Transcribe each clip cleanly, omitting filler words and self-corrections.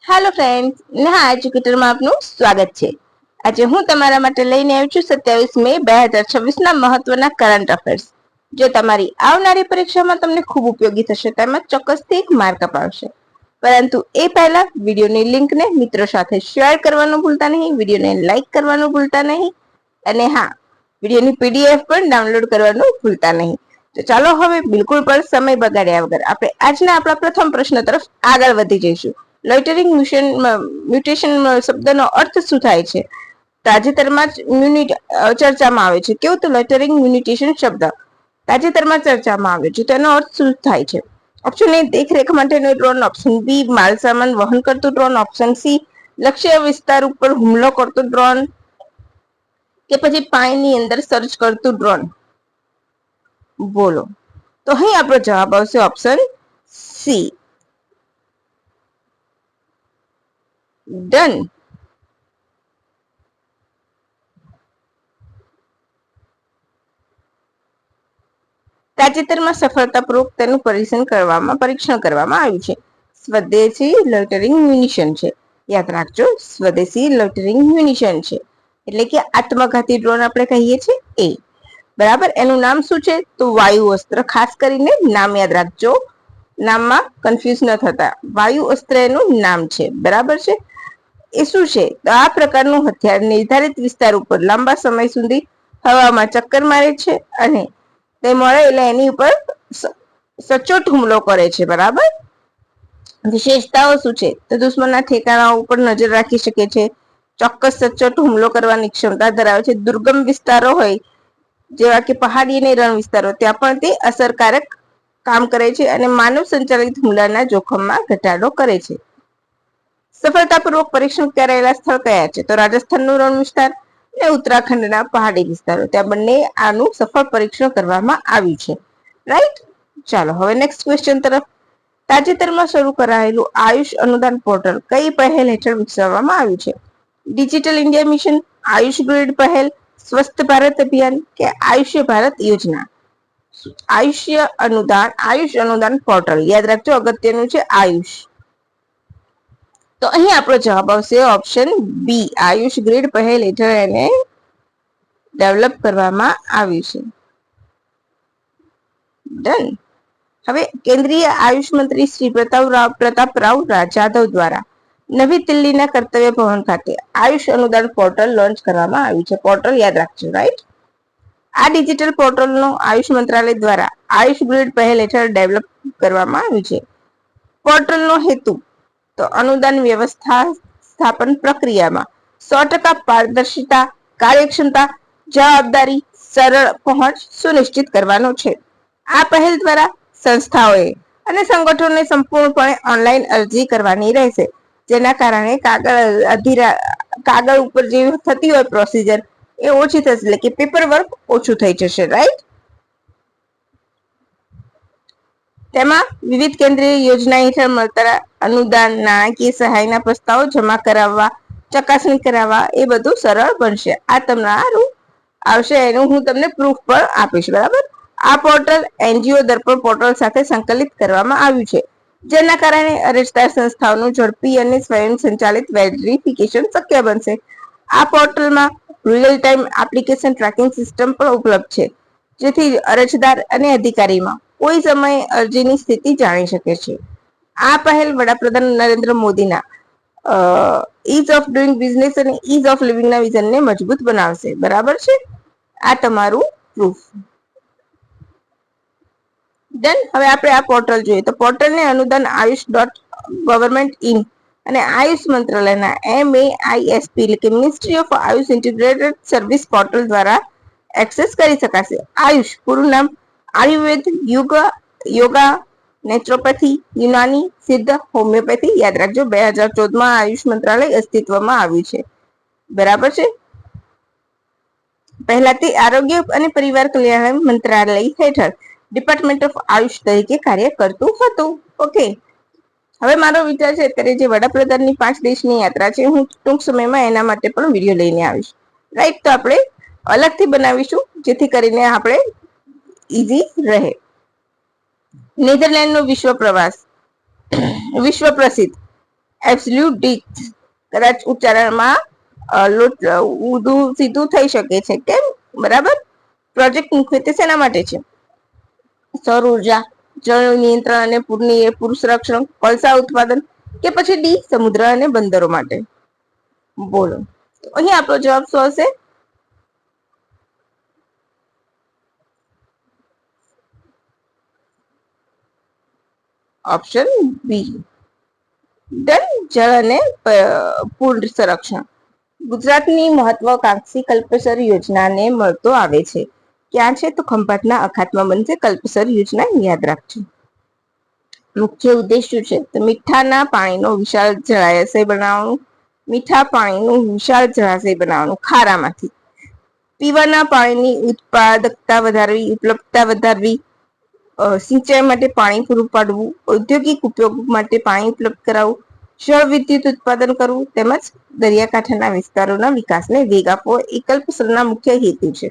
Hello friends, Neha એજ્યુકેટરમાં આપનું સ્વાગત છે. આજે હું તમારા માટે લઈને આવી છું 27 મે 2026 ના મહત્વના કરંટ અફેર્સ. જો તમારી આવનારી પરીક્ષામાં તમને ખૂબ ઉપયોગી થશે, તેમાં ચોક્કસથી એક માર્ક અપાવશે. પરંતુ એ પહેલા વિડીયોની લિંકને મિત્રો સાથે શેર કરવાનું ભૂલતા નહીં, વિડીયોને લાઈક કરવાનું ભૂલતા નહીં અને હા, વિડીયોની પીડીએફ પણ ડાઉનલોડ કરવાનું ભૂલતા નહીં. તો ચાલો હવે બિલકુલ પણ સમય બગાડ્યા વગર આપણે આજના આપણા પ્રથમ પ્રશ્ન તરફ આગળ વધી જઈશું. લોઇટરિંગ મ્યુટેશન શબ્દનો અર્થ શું થાય છે? તાજેતરમાં જ ચર્ચામાં આવે છે. કેવું? તો લોઇટરિંગ મ્યુટેશન શબ્દ તાજેતરમાં ચર્ચામાં આવ્યો છે. તેનો અર્થ શું થાય છે? ઓપ્શન એ દેખરેખ માટેનો ડ્રોન, ઓપ્શન બી માલસામાન વહન કરતું ડ્રોન, ઓપ્શન સી લક્ષ્ય વિસ્તાર ઉપર હુમલો કરતું ડ્રોન, કે પછી પાણીની અંદર સર્ચ કરતું ડ્રોન. બોલો. તો અહીં આપણો જવાબ આવશે ઓપ્શન સી. ડન. તાજેતરમાં સફળતાપૂર્વક તેનું પરીક્ષણ કરવામાં આવ્યું છે. સ્વદેશી લોઇટરિંગ મ્યુનિશન છે. યાદ રાખજો, સ્વદેશી લોઇટરિંગ મ્યુનિશન છે એટલે કે આત્મઘાતી ડ્રોન આપણે કહીએ છીએ એ. બરાબર. એનું નામ શું છે? તો વાયુ અસ્ત્ર. ખાસ કરીને નામ યાદ રાખજો, નામમાં કન્ફ્યુઝ ન થતા. વાયુ અસ્ત્ર એનું નામ છે. બરાબર છે. એ શું છે? તો આ પ્રકારનું હથિયાર નિર્ધારિત વિસ્તાર ઉપર લાંબા સમય સુધી હવામાં ચક્કર મારે છે અને તે મળે એટલે એની ઉપર સચોટ હુમલો કરે છે. બરાબર. વિશેષતાઓ શું છે? તો દુશ્મનના ઠેકાણા ઉપર નજર રાખી શકે છે, ચોક્કસ સચોટ હુમલો કરવાની ક્ષમતા ધરાવે છે, દુર્ગમ વિસ્તારો હોય જેવા કે પહાડી અને રણ વિસ્તારો, ત્યાં પણ તે અસરકારક કામ કરે છે અને માનવ સંચાલિત હુમલાના જોખમમાં ઘટાડો કરે છે. સફળતાપૂર્વક પરીક્ષણ કરાયેલા સ્થળ કયા છે? તો રાજસ્થાનનું રણ વિસ્તાર અને ઉત્તરાખંડના પહાડી વિસ્તારો, ત્યાં બંને આનું સફળ પરીક્ષણ કરવામાં આવ્યું છે. રાઈટ. ચાલો હવે નેક્સ્ટ ક્વેશ્ચન તરફ. તાજેતરમાં શરૂ કરાયેલું આયુષ અનુદાન પોર્ટલ કઈ પહેલ હેઠળ વિકસાવવામાં આવ્યું છે? Digital India mission, Ayush grid પહેલ, સ્વસ્થ ભારત અભિયાન કે આયુષ્ય ભારત યોજના? આયુષ અનુદાન પોર્ટલ. યાદ રાખજો, અગત્યનું છે આયુષ. તો અહીં આપણો જવાબ આવશે ઓપ્શન બી. આયુષ ગ્રીડ પહેલ હેઠળ એને ડેવલપ કરવામાં આવ્યું છે. ડન. હવે કેન્દ્રીય આયુષ મંત્રી શ્રી પ્રતાપરાવ જાધવ દ્વારા નવી દિલ્હીના કર્તવ્ય ભવન ખાતે આયુષ અનુદાન પોર્ટલ લોન્ચ કરવામાં આવ્યું છે. પોર્ટલ યાદ રાખજો. રાઈટ. આ ડિજિટલ પોર્ટલનો આયુષ મંત્રાલય દ્વારા આયુષ ગ્રીડ પહેલ હેઠળ ડેવલપ કરવામાં આવ્યું છે. પોર્ટલનો હેતુ તો અનુદાન વ્યવસ્થા સ્થાપન પ્રક્રિયામાં 100% પારદર્શિતા, કાર્યક્ષમતા, જવાબદારી, સરળ પહોંચ સુનિશ્ચિત કરવાનો છે. આ પહેલ દ્વારા સંસ્થાઓએ અને સંગઠનોને સંપૂર્ણપણે ઓનલાઈન અરજી કરવાની રહેશે, જેના કારણે કાગળ ઉપર જે થતી હોય પ્રોસિજર એ ઓછી થશે, એટલે કે પેપર વર્ક ઓછું થઈ જશે. રાઈટ. તેમાં વિવિધ કેન્દ્રીય યોજના હેઠળ મળતા અનુદાન, નાણાકીય સહાયના પ્રસ્તાવો જમા કરાવવા, ચકાસણી કરાવવા એ બધું સરળ બનશે. આ તમારું આવશે, એનું હું તમને પ્રૂફ પણ આપીશ. બરાબર. આ પોર્ટલ એનજીઓ દર્પણ પોર્ટલ સાથે સંકલિત કરવામાં આવ્યું છે, જેના કારણે અરજદાર સંસ્થાઓનું ઝડપી અને સ્વયં સંચાલિત વેરિફિકેશન શક્ય બનશે. આ પોર્ટલમાં real time application tracking system પણ ઉપલબ્ધ છે, જેથી અરજદાર અને અધિકારીમાં કોઈ સમયે અરજીની સ્થિતિ જાણી શકે છે. આ પહેલ વડાપ્રધાન નરેન્દ્ર મોદીના ઇઝ ઓફ ડુઈંગ બિઝનેસ અને ઇઝ ઓફ લિવિંગના વિઝનને મજબૂત બનાવશે. બરાબર છે. આ તમારું પ્રૂફ. ડન. હવે આપણે આ પોર્ટલ જોઈએ તો પોર્ટલને અનુદાન ayush.government.in અને આયુષ મંત્રાલયના MAISP એટલે કે ministry of Ayush integrated service portal દ્વારા એક્સેસ કરી શકાશે. આયુષ પૂરું નામ આયુર્વેદ, યોગા, નેચરોપેથી, યુનાની, સિદ્ધ, હોમિયોપેથી. યાદ રાખજો, 2014માં આયુષ મંત્રાલય અસ્તિત્વમાં આવ્યું છે. બરાબર છે. પહેલાથી આરોગ્ય અને પરિવાર કલ્યાણ મંત્રાલય હેઠળ ડિપાર્ટમેન્ટ ઓફ આયુષ તરીકે કાર્ય કરતું હતું. ઓકે. હવે મારો વિચાર છે, અત્યારે જે વડાપ્રધાનની 5 દેશની યાત્રા છે, હું ટૂંક સમયમાં એના માટે પણ વિડીયો લઈને આવીશ. રાઈટ. તો આપણે અલગથી બનાવીશું, જેથી કરીને આપણે ઈઝી રહે. નેધરલેન્ડનો વિશ્વ પ્રસિદ્ધ એબ્સોલ્યુટ ડી કદાચ ઉચ્ચારણમાં ઊંધું સીધું થઈ શકે છે, કેમ? બરાબર. પ્રોજેક્ટ મુખ્યત્વે શેના માટે છે? સૌર ઉર્જા, જળ નિયંત્રણ અને પૂર સંરક્ષણ, કોલસા ઉત્પાદન, કે પછી ડી સમુદ્ર અને બંદરો માટે? બોલો. તો અહીં આપણો જવાબ શું હશે? Option B. ડન. જળ અને પૂર સંરક્ષણ. ગુજરાતની મહત્વાકાંક્ષી કલ્પસર યોજનાને મળતો આવે છે ક્યાં છે? તો ખંભાતના અખાતમાં બનશે કલ્પસર યોજના, યાદ રાખજો. મુખ્ય ઉદ્દેશ શું છે? તો મીઠાના પાણીનો વિશાળ જળાશય બનાવવાનું. મીઠા પાણીનું વિશાળ જળાશય બનાવવાનું ખારામાંથી. પીવાના પાણીની ઉત્પાદકતા વધારવી, ઉપલબ્ધતા વધારવી, સિંચાઈ માટે પાણી પૂરું પાડવું, ઔદ્યોગિક ઉપયોગ માટે પાણી ઉપલબ્ધ કરાવવું, જળ વિદ્યુત ઉત્પાદન કરવું, તેમજ દરિયાકાંઠાના વિસ્તારોના વિકાસને વેગ આપવો એ કલ્પસરના મુખ્ય હેતુ છે.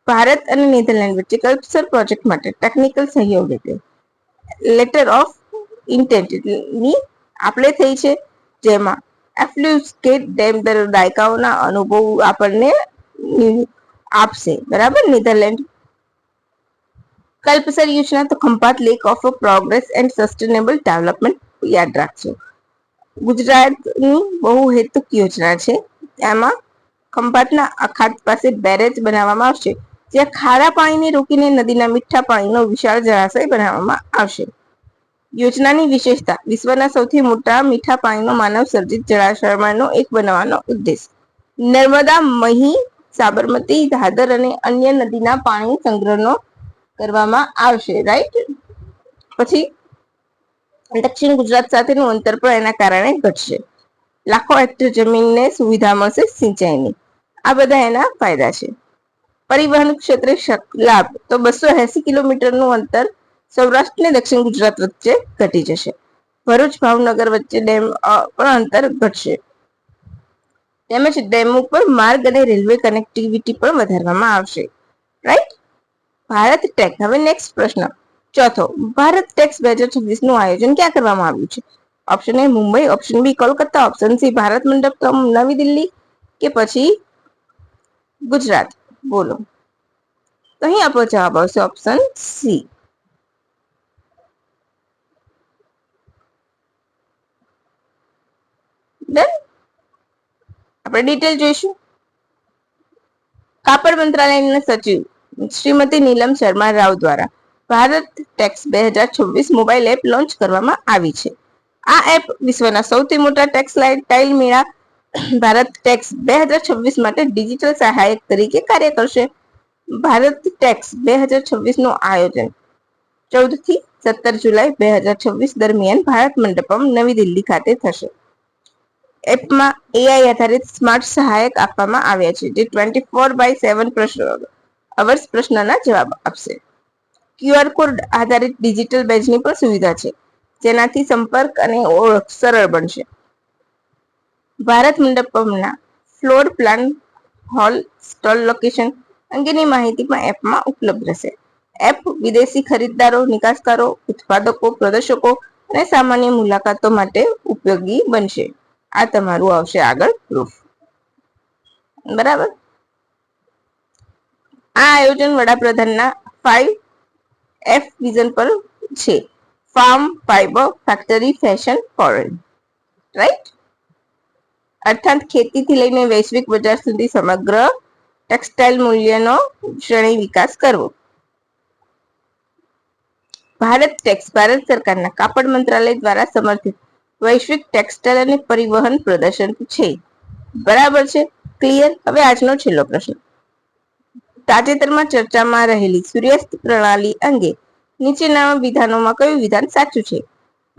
ભારત અને નેધરલેન્ડ વચ્ચે કલ્પસર પ્રોજેક્ટ માટે ટેકનિકલ સહયોગ એટલે લેટર ઓફ ઇન્ટેન્ટની આપણે થઈ છે, જેમાં એફ્લ્યુસ્કેટ ડેમ દાયકાઓના અનુભવ આપણને આપશે. બરાબર. નેધરલેન્ડ. કલ્પસર યોજના તો Khambhat lack of progress and sustainable development, યાદ રાખજો. ગુજરાતની બહુહેતુક યોજના છે. એમાં ખંભાતના અખાત પાસે બેરેજ બનાવવામાં આવશે, જ્યાં ખારા પાણીને રોકીને નદીના મીઠા પાણીનો વિશાળ જળાશય બનાવવામાં આવશે. યોજનાની વિશેષતા: વિશ્વના સૌથી મોટા મીઠા પાણીનો માનવ સર્જિત જળાશયમાંનો એક બનાવવાનો ઉદ્દેશ. નર્મદા, મહી, સાબરમતી, દાદર અને અન્ય નદીના પાણી સંગ્રહનો કરવામાં આવશે. રાઈટ. પછી દક્ષિણ ગુજરાત સાથેનું અંતર પણ એના કારણે ઘટશે. લાખો હેક્ટર જમીનને સુવિધા મળશે સિંચાઈની. આ બધા એના ફાયદા છે. પરિવહન ક્ષેત્રે લાભ તો 280 કિલોમીટરનું અંતર સૌરાષ્ટ્ર ને દક્ષિણ ગુજરાત વચ્ચે ઘટી જશે. ભરૂચ ભાવનગર વચ્ચે ડેમ પણ અંતર ઘટશે. તેમજ ડેમ ઉપર માર્ગ અને રેલવે કનેક્ટિવિટી પણ વધારવામાં આવશે. રાઈટ. ભારત ટેક. હવે નેક્સ્ટ પ્રશ્ન ચોથો. ભારત ટેક્સ 2026 નું આયોજન ક્યાં કરવામાં આવ્યું છે? Option A Mumbai, option B Kolkata, option C Bharat Mandapam Navi Delhi, કે પછી ગુજરાત? બોલો. તો અહીં આપણો જવાબ આવશે ઓપ્શન સી. ડન. આપણે ડિટેલ જોઈશું. કાપડ મંત્રાલયના સચિવ શ્રીમતી નીલમ શર્મા રાવ દ્વારા Bharat tax 2026 mobile app launch કરવામાં આવી છે. આ એપ વિશ્વના સૌથી મોટા ટેક્સટાઇલ મેળા ભારત ટેક્સ 2026 માટે ડિજિટલ સહાયક તરીકે કાર્ય કરશે. ભારત ટેક્સ 2026 નું આયોજન 14 થી 17 જુલાઈ 2026 દરમિયાન ભારત મંડપમ નવી દિલ્હી ખાતે થશે. એપમાં એઆઈ આધારિત સ્માર્ટ સહાયક આપવામાં આવ્યા છે, જે 24/7 અવર્સ પ્રશ્નના જવાબ આપશે. ક્યુઆર કોડ આધારિત ડિજિટલ બેજની પણ સુવિધા છે, જેનાથી સંપર્ક અને ઓળખ સરળ બનશે. ભારત મંડપમના floor plan, hall, stall location અંગેની માહિતી પણ એપમાં ઉપલબ્ધ રહેશે. એપ વિદેશી ખરીદદારો, નિકાસકારો, ઉત્પાદકો, પ્રદર્શકો અને સામાન્ય મુલાકાતો માટે ઉપયોગી બનશે. આ તમારું આવશે આગળ પ્રૂફ. બરાબર. આ આયોજન વડાપ્રધાનના 5F વિઝન પર છે. Farm, fibre, factory, fashion, foreign. Right. અર્થાત ખેતીથી લઈને વૈશ્વિક બજાર સુધી સમગ્ર ટેક્સટાઇલ મૂલ્યનો શ્રેણી વિકાસ કરવો. ભારત ટેક્સ ભારત સરકારના કાપડ મંત્રાલય દ્વારા સમર્થિત વૈશ્વિક ટેક્સટાઇલ અને પરિવહન પ્રદર્શન છે. બરાબર છે. ક્લિયર. હવે આજનો છેલ્લો પ્રશ્ન. તાજેતરમાં ચર્ચામાં રહેલી સૂર્યાસ્ત પ્રણાલી અંગે નીચેના વિધાનોમાં કયું વિધાન સાચું છે?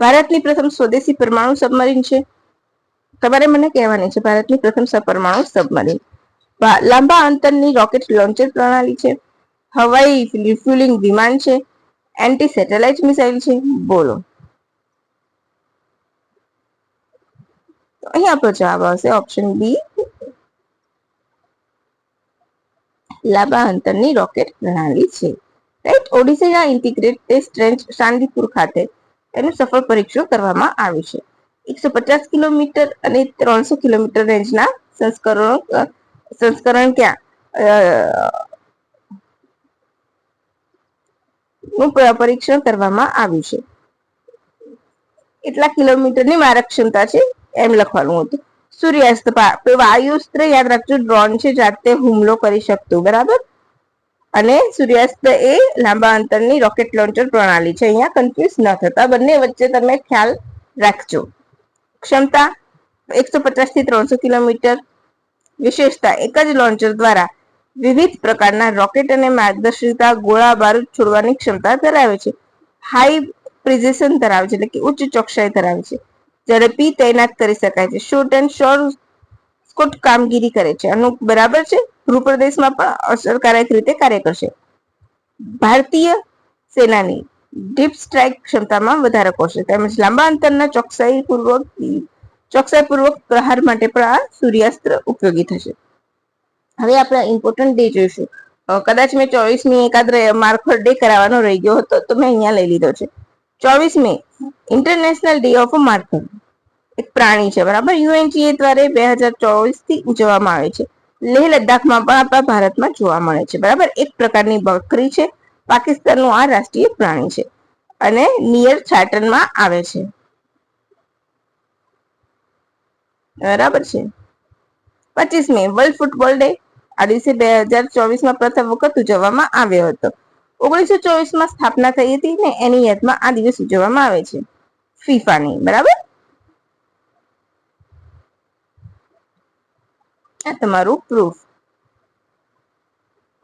ભારતની પ્રથમ સ્વદેશી પરમાણુ સબમરીન છે. તમારે મને કહેવાની છે ભારતની પ્રથમ સપરમાણુ સબમરીન. લાંબા અંતરની રોકેટ લોન્ચર પ્રણાલી છે. હવાઈ રિફ્યુલિંગ વિમાન છે. એન્ટી સેટેલાઇટ મિસાઇલ છે. બોલો. તો અહીં આપણો જવાબ આવશે ઓપ્શન બી, લાંબા અંતરની રોકેટ પ્રણાલી છે. રાઈટ. ઓડિશાના ઇન્ટિગ્રેટેડ ટેસ્ટ રેન્જ ચાંદીપુર ખાતે એનું સફળ પરીક્ષણ કરવામાં આવ્યું છે. 150 કિલોમીટર અને 300 કિલોમીટર રેન્જના સંસ્કરણ નું પરીક્ષણ કરવામાં આવ્યું છે. એટલા કિલોમીટરની મારક ક્ષમતા છે એમ લખવાનું હતું. સૂર્યાસ્ત વાયુસ્ત્ર યાદ રાખજો, ડ્રોન છે, જાતે હુમલો કરી શકતું, બરાબર. અને સૂર્યાસ્ત એ લાંબા અંતરની રોકેટ લોન્ચર પ્રણાલી છે. અહીંયા કન્ફ્યુઝ ન થતા, બંને વચ્ચે તમે ખ્યાલ રાખજો. ક્ષમતા 150 થી 300 કિલોમીટર. વિશેષતા એક જ લોન્ચર દ્વારા વિવિધ પ્રકારના રોકેટ અને માર્ગદર્શિતા ગોળા બારૂદ છોડવાની ક્ષમતા ધરાવે છે. હાઈ પ્રિસિઝન ધરાવે છે, એટલે કે ઉચ્ચ ચોકસાઈ ધરાવે છે. ઝડપી તૈનાત કરી શકાય છે. શોર્ટ એન્ડ શોર્ટ કામગીરી કરે છે. બરાબર છે. ભૂપ્રદેશમાં પણ અસરકારક રીતે કાર્ય કરશે. ભારતીય સેનાની ડીપ સ્ટ્રાઇક ક્ષમતામાં વધારો કરશે, તેમજ લાંબા અંતરના ચોકસાઈપૂર્વક પ્રહાર માટે પણ આ સૂર્યાસ્ત્ર ઉપયોગી થશે. હવે આપણે ઇમ્પોર્ટન્ટ ડે જોઈશું. કદાચ મેં 24મી એકાદ માર્કર ડે કરાવવાનો રહી ગયો હતો, તો મેં અહીંયા લઈ લીધો છે. 24 મે ઇન્ટરનેશનલ ડે ઓફ માર્કર, એક પ્રાણી છે, બરાબર. યુએનજીએ દ્વારા 2024 થી ઉજવવામાં આવે છે. લેહ લદ્દાખમાં પણ આપણા ભારતમાં જોવા મળે છે, બરાબર. એક પ્રકારની બકરી છે. પાકિસ્તાનનું આ રાષ્ટ્રીય પ્રાણી છે અને નિયર ચાર્ટનમાં આવે છે, બરાબર છે. 25 મે વર્લ્ડ ફૂટબોલ ડે. આ દિવસે 2024માં પ્રથમ વખત ઉજવવામાં આવ્યો હતો. 1924માં સ્થાપના થઈ હતી ને એની યાદમાં આ દિવસ ઉજવવામાં આવે છે, ફીફાની, બરાબર. આ તમારું પ્રૂફ.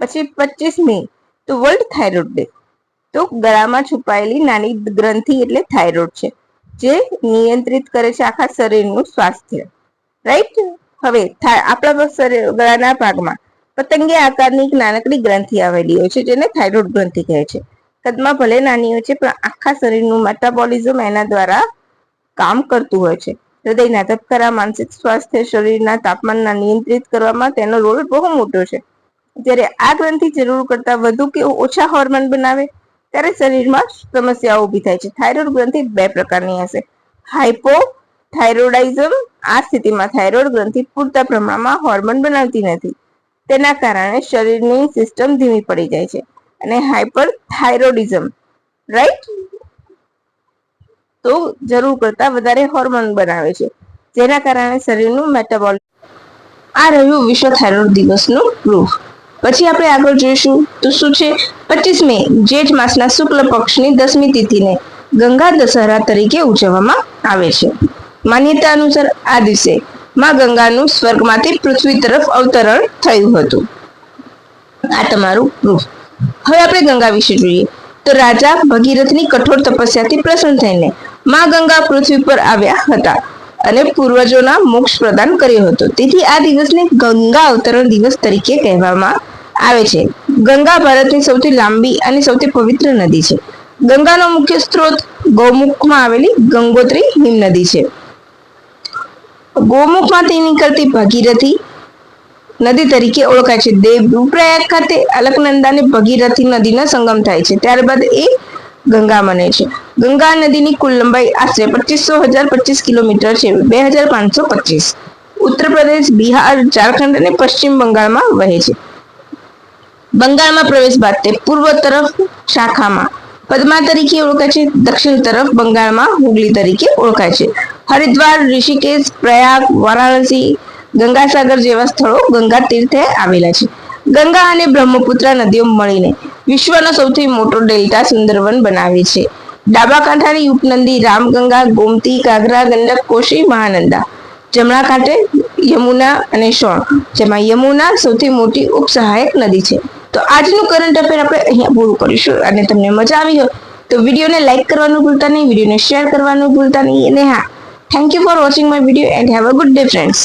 પછી 25 મે તો વર્લ્ડ થાઇરોઇડ ડે. તો ગળામાં છુપાયેલી નાની ગ્રંથિ એટલે થાઇરોઇડ છે, જે નિયંત્રિત કરે છે આખા શરીરનું સ્વાસ્થ્ય, રાઈટ. હવે આપણા ગળાના ભાગમાં પતંગિયા આકારની નાનકડી ગ્રંથિ આવેલી હોય છે, જેને થાઇરોઇડ ગ્રંથિ કહે છે. કદમાં ભલે નાની હોય છે, પણ આખા શરીરનું મેટાબોલિઝમ એના દ્વારા કામ કરતું હોય છે. હૃદયના ધબકારા, માનસિક સ્વાસ્થ્ય, શરીરના તાપમાનના નિયંત્રિત કરવામાં તેનો રોલ બહુ મોટો છે. જ્યારે આ ગ્રંથિ જરૂર કરતા વધુ કે ઓછા હોર્મોન બનાવે ત્યારે શરીરમાં સમસ્યાઓ ઊભી થાય છે. થાઇરોઇડ ગ્રંથિ બે પ્રકારની હશે. હાઇપોથાઇરોઇડિઝમ. આ સ્થિતિમાં થાઇરોઇડ ગ્રંથિ પૂરતા પ્રમાણમાં હોર્મોન બનાવતી નથી. તેના કારણે શરીરની સિસ્ટમ ધીમી પડી જાય છે. અને હાઇપરથાઇરોઇડિઝમ, રાઈટ, તો જરૂર કરતા વધારે હોર્મોન બનાવે છે, જેના કારણે શરીરનું મેટાબોલિઝમ. આ રહ્યું વિશ્વ થાઇરોઇડ દિવસનું પ્રૂફ. પછી આપણે આગળ જોઈશું તો શું છે. 25 મે જેઠ માસના શુક્લ પક્ષની 10મી તિથિને ગંગા દશહરા તરીકે ઉજવવામાં આવે છે. માન્યતા અનુસાર આ દિવસે માં ગંગાનું સ્વર્ગમાંથી પૃથ્વી તરફ અવતરણ થયું હતું. આ તમારું પ્રૂફ. હવે આપણે ગંગા વિશે જોઈએ તો રાજા ભગીરથની કઠોર તપસ્યાથી પ્રસન્ન થઈને માં ગંગા પૃથ્વી પર આવ્યા હતા અને પૂર્વજોના મોક્ષ પ્રદાન કર્યો હતો. તેથી આ દિવસને ગંગા અવતરણ દિવસ તરીકે કહેવામાં આવે છે. ગંગા ભારતની સૌથી લાંબી અને સૌથી પવિત્ર નદી છે. ગંગાનો મુખ્ય સ્ત્રોત ગૌમુખમાં આવેલી ગંગોત્રી હિમનદી છે. ગૌમુખમાંથી નીકળતી ભાગીરથી નદી તરીકે ઓળખાય છે. દેવપ્રયાગ ખાતે અલકનંદા અને ભગીરથી નદીનો સંગમ થાય છે, ત્યારબાદ એ ગંગા બને છે. ગંગા નદીની કુલ લંબાઈ આશરે 25,025 કિલોમીટર છે, 2,525. ઉત્તર પ્રદેશ, બિહાર, ઝારખંડ અને પશ્ચિમ બંગાળમાં વહે છે. બંગાળમાં પ્રવેશ બાદ તે પૂર્વ તરફ શાખામાં પદ્મા તરીકે ઓળખાય છે. દક્ષિણ તરફ બંગાળમાં હુગલી તરીકે ઓળખાય છે. હરિદ્વાર, ઋષિકેશ, પ્રયાગ, વારાણસી, ગંગાસાગર જેવા સ્થળો ગંગા તીર્થે આવેલા છે. ગંગા અને બ્રહ્મપુત્ર નદીઓ મળીને વિશ્વનો સૌથી મોટો ડેલ્ટા સુંદરવન બનાવે છે. ડાબા કાંઠાની ઉપનદી રામગંગા, ગોમતી, ઘાઘરા, ગંડક, કોશી, મહાનંદા. જમણા કાંઠે યમુના અને સોણ, જેમાં યમુના સૌથી મોટી ઉપસહાયક નદી છે. તો આજનું કરંટ અફેર આપણે અહીંયા પૂરું કરીશું. અને તમને મજા આવી હોય તો વિડીયોને લાઈક કરવાનું ભૂલતા નહીં, વિડીયોને શેર કરવાનું ભૂલતા નહીં. અને હા, thank you for watching my video and have a good day friends.